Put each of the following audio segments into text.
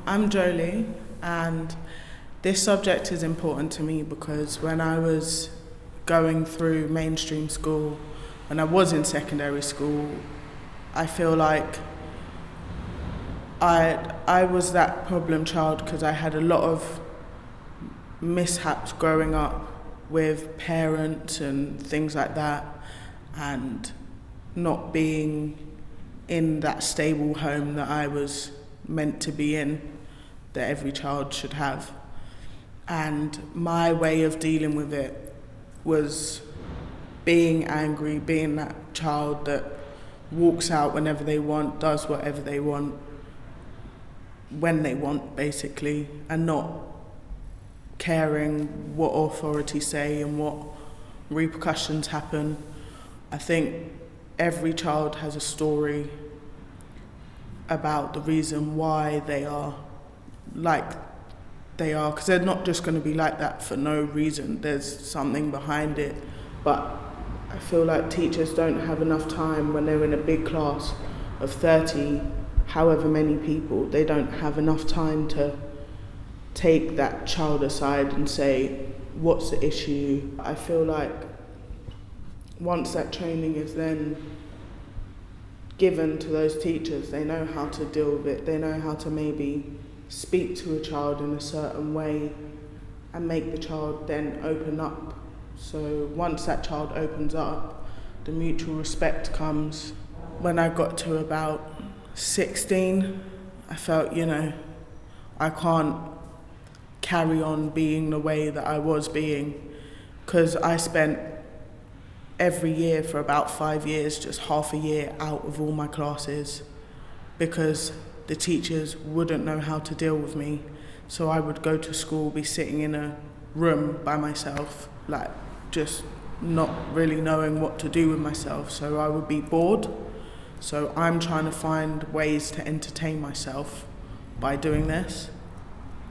I'm Jolie, and this subject is important to me because when I was going through mainstream school, when I was in secondary school, I feel like I was that problem child because I had a lot of mishaps growing up with parents and things like that, and not being in that stable home that I was meant to be in, that every child should have. And my way of dealing with it was being angry, being that child that walks out whenever they want, does whatever they want, when they want, basically, and not caring what authorities say and what repercussions happen. I think every child has a story about the reason why they are like they are, because they're not just going to be like that for no reason. There's something behind it. But I feel like teachers don't have enough time when they're in a big class of 30, however many people, they don't have enough time to take that child aside and say, what's the issue? I feel like once that training is then given to those teachers, they know how to deal with it. They know how to maybe speak to a child in a certain way and make the child then open up. So once that child opens up, the mutual respect comes. When I got to about 16, I felt, I can't carry on being the way that I was being, because I spent every year for about 5 years, just half a year out of all my classes, because the teachers wouldn't know how to deal with me. So I would go to school, be sitting in a room by myself, like just not really knowing what to do with myself. So I would be bored. So I'm trying to find ways to entertain myself by doing this.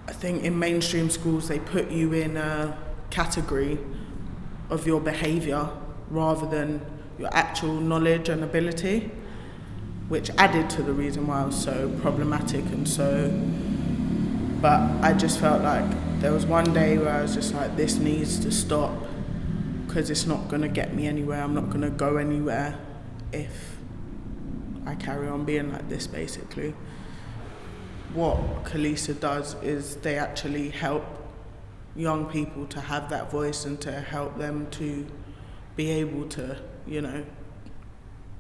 I think in mainstream schools they put you in a category of your behaviour rather than your actual knowledge and ability, which added to the reason why I was so problematic but I just felt like there was one day where I was just like, this needs to stop, because it's not going to get me anywhere. I'm not going to go anywhere if I carry on being like this, basically. What Khulisa does is they actually help young people to have that voice and to help them to be able to,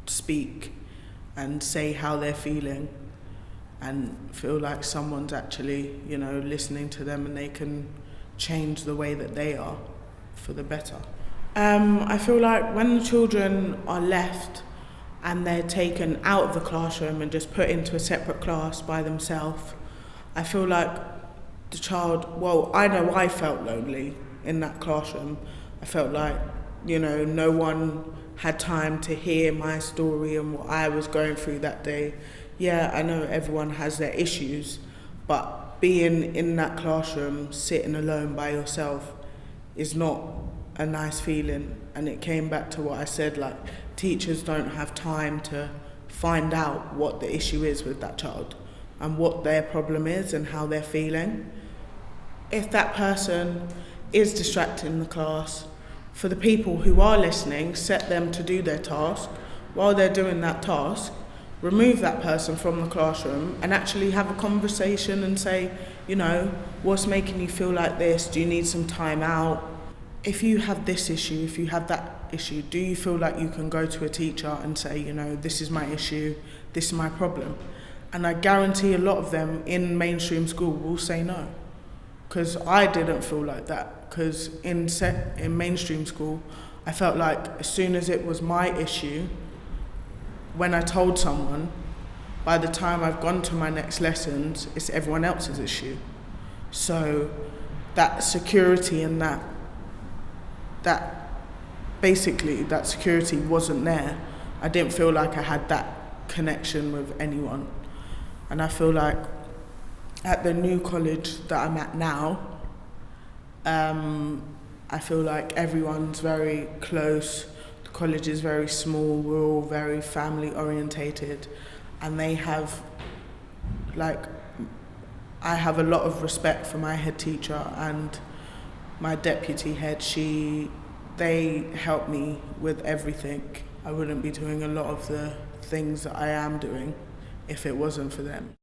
speak and say how they're feeling and feel like someone's actually, listening to them and they can change the way that they are for the better. I feel like when the children are left and they're taken out of the classroom and just put into a separate class by themselves, I feel like the child, I know I felt lonely in that classroom. I felt like, no one had time to hear my story and what I was going through that day. Yeah, I know everyone has their issues, but being in that classroom, sitting alone by yourself, is not a nice feeling. And it came back to what I said, like, teachers don't have time to find out what the issue is with that child and what their problem is and how they're feeling. If that person is distracting the class, for the people who are listening, set them to do their task. While they're doing that task, remove that person from the classroom and actually have a conversation and say, what's making you feel like this? Do you need some time out? If you have this issue, if you have that issue, do you feel like you can go to a teacher and say, this is my issue, this is my problem? And I guarantee a lot of them in mainstream school will say no. Because I didn't feel like that. Because in mainstream school, I felt like as soon as it was my issue, when I told someone, by the time I've gone to my next lessons, it's everyone else's issue. So that security and that security wasn't there. I didn't feel like I had that connection with anyone. And I feel like at the new college that I'm at now, I feel like everyone's very close. The college is very small. We're all very family orientated, and they have like I have a lot of respect for my head teacher and my deputy head. They help me with everything. I wouldn't be doing a lot of the things that I am doing if it wasn't for them.